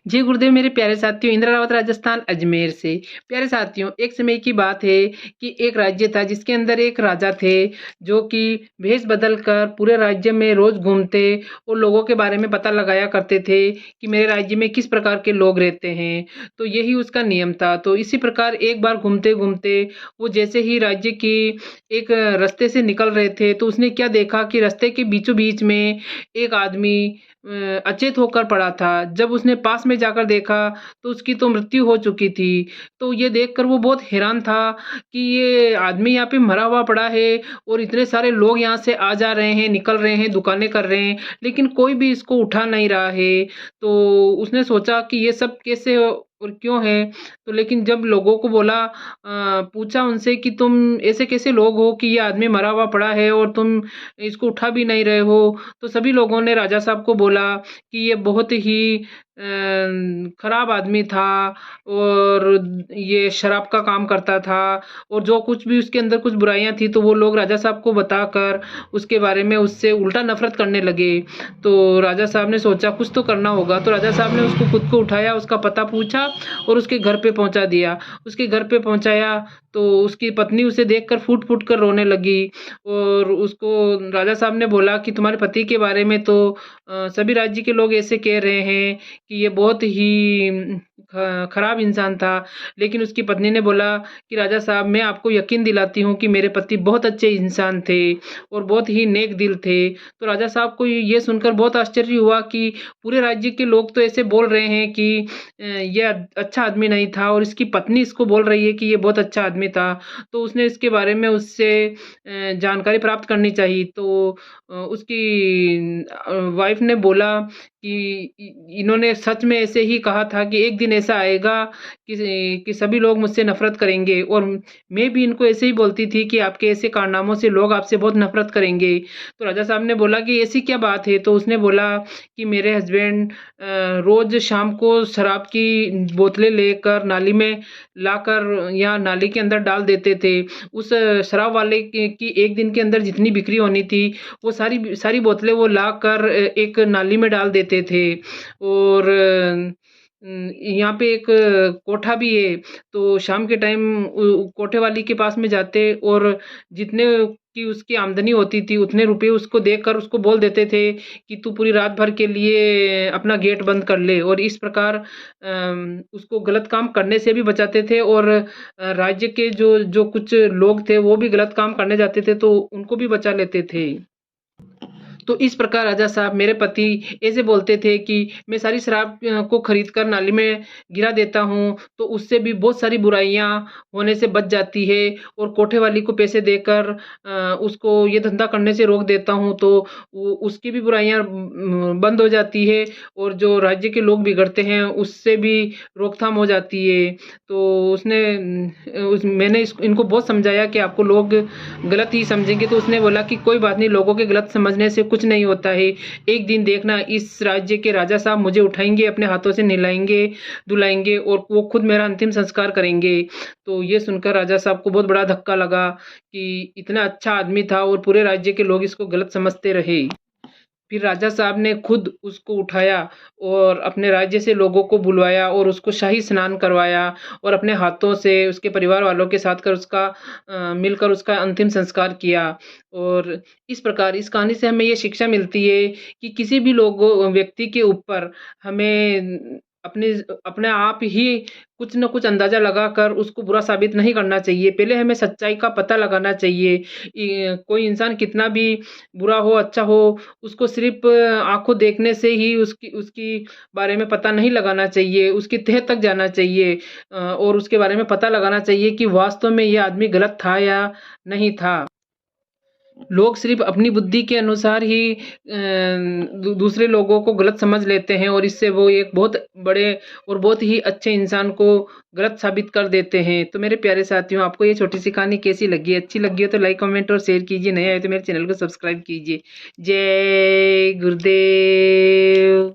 जी गुरुदेव मेरे प्यारे साथियों, इंदिरा रावत राजस्थान अजमेर से। प्यारे साथियों, एक समय की बात है कि एक राज्य था जिसके अंदर एक राजा थे जो कि भेष बदल कर पूरे राज्य में रोज घूमते और लोगों के बारे में पता लगाया करते थे कि मेरे राज्य में किस प्रकार के लोग रहते हैं। तो यही उसका नियम था। तो इसी प्रकार एक बार घूमते घूमते वो जैसे ही राज्य की एक रास्ते से निकल रहे थे तो उसने क्या देखा कि रास्ते के बीचों बीच में एक आदमी अचेत होकर पड़ा था। जब उसने पास में जाकर देखा तो उसकी तो मृत्यु हो चुकी थी। तो ये देखकर वो बहुत हैरान था कि ये आदमी यहाँ पे मरा हुआ पड़ा है और इतने सारे लोग यहाँ से आ जा रहे हैं, निकल रहे हैं, दुकानें कर रहे हैं, लेकिन कोई भी इसको उठा नहीं रहा है। तो उसने सोचा कि ये सब कैसे और क्यों है? तो लेकिन जब लोगों को बोला पूछा उनसे कि तुम ऐसे कैसे लोग हो कि ये आदमी मरा हुआ पड़ा है और तुम इसको उठा भी नहीं रहे हो? तो सभी लोगों ने राजा साहब को बोला कि ये बहुत ही खराब आदमी था और ये शराब का काम करता था और जो कुछ भी उसके अंदर कुछ बुराइयां थी तो वो लोग राजा साहब को बताकर उसके बारे में उससे उल्टा नफरत करने लगे। तो राजा साहब ने सोचा कुछ तो करना होगा। तो राजा साहब ने उसको खुद को उठाया, उसका पता पूछा और उसके घर पे पहुंचा दिया। उसके घर पे पहुंचाया तो उसकी पत्नी उसे देखकर फूट फूट कर रोने लगी और उसको राजा साहब ने बोला कि तुम्हारे पति के बारे में तो सभी राज्य के लोग ऐसे कह रहे हैं कि ये बहुत ही खराब इंसान था। लेकिन उसकी पत्नी ने बोला कि राजा साहब मैं आपको यकीन दिलाती हूँ कि मेरे पति बहुत अच्छे इंसान थे और बहुत ही नेक दिल थे। तो राजा साहब को ये सुनकर बहुत आश्चर्य हुआ कि पूरे राज्य के लोग तो ऐसे बोल रहे हैं कि ये अच्छा आदमी नहीं था और इसकी पत्नी इसको बोल रही है कि ये बहुत अच्छा आदमी था। तो उसने इसके बारे में उससे जानकारी प्राप्त करनी चाहिए। तो उसकी वाइफ ने बोला कि इन्होंने सच में ऐसे ही कहा था कि एक दिन ऐसा आएगा कि सभी लोग मुझसे नफरत करेंगे और मैं भी इनको ऐसे ही बोलती थी कि आपके ऐसे कारनामों से लोग आपसे बहुत नफरत करेंगे। तो राजा साहब ने बोला कि ऐसी क्या बात है? तो उसने बोला कि मेरे हस्बैंड रोज शाम को शराब की बोतलें लेकर नाली में लाकर या नाली के अंदर डाल देते थे। उस शराब वाले की एक दिन के अंदर जितनी बिक्री होनी थी वो सारी सारी बोतलें वो लाकर एक नाली में डाल देते थे। और यहाँ पे एक कोठा भी है। तो शाम के टाइम कोठे वाली के पास में जाते और जितने की उसकी आमदनी होती थी उतने रुपए उसको देकर उसको बोल देते थे कि तू पूरी रात भर के लिए अपना गेट बंद कर ले। और इस प्रकार उसको गलत काम करने से भी बचाते थे और राज्य के जो जो कुछ लोग थे वो भी गलत काम करने जाते थे तो उनको भी बचा लेते थे। तो इस प्रकार राजा साहब मेरे पति ऐसे बोलते थे कि मैं सारी शराब को खरीद कर नाली में गिरा देता हूँ तो उससे भी बहुत सारी बुराइयां होने से बच जाती है और कोठे वाली को पैसे देकर उसको ये धंधा करने से रोक देता हूँ तो उसकी भी बुराइयां बंद हो जाती है और जो राज्य के लोग बिगड़ते हैं उससे भी रोकथाम हो जाती है। तो उसने मैंने इनको बहुत समझाया कि आपको लोग गलत ही समझेंगे। तो उसने बोला कि कोई बात नहीं, लोगों के गलत समझने से कुछ नहीं होता है। एक दिन देखना इस राज्य के राजा साहब मुझे उठाएंगे, अपने हाथों से नहलाएंगे, धुलाएंगे और वो खुद मेरा अंतिम संस्कार करेंगे। तो ये सुनकर राजा साहब को बहुत बड़ा धक्का लगा कि इतना अच्छा आदमी था और पूरे राज्य के लोग इसको गलत समझते रहे। फिर राजा साहब ने खुद उसको उठाया और अपने राज्य से लोगों को बुलवाया और उसको शाही स्नान करवाया और अपने हाथों से उसके परिवार वालों के साथ कर उसका मिलकर उसका अंतिम संस्कार किया। और इस प्रकार इस कहानी से हमें ये शिक्षा मिलती है कि किसी भी लोगों व्यक्ति के ऊपर हमें अपने अपने आप ही कुछ न कुछ अंदाजा लगाकर उसको बुरा साबित नहीं करना चाहिए। पहले हमें सच्चाई का पता लगाना चाहिए। कोई इंसान कितना भी बुरा हो अच्छा हो उसको सिर्फ आंखों देखने से ही उसकी उसकी बारे में पता नहीं लगाना चाहिए, उसकी तह तक जाना चाहिए और उसके बारे में पता लगाना चाहिए कि वास्तव में ये आदमी गलत था या नहीं था। लोग सिर्फ अपनी बुद्धि के अनुसार ही दूसरे लोगों को गलत समझ लेते हैं और इससे वो एक बहुत बड़े और बहुत ही अच्छे इंसान को गलत साबित कर देते हैं। तो मेरे प्यारे साथियों, आपको ये छोटी सी कहानी कैसी लगी? अच्छी लगी हो तो लाइक कमेंट और शेयर कीजिए, नए आए तो मेरे चैनल को सब्सक्राइब कीजिए। जय गुरुदेव।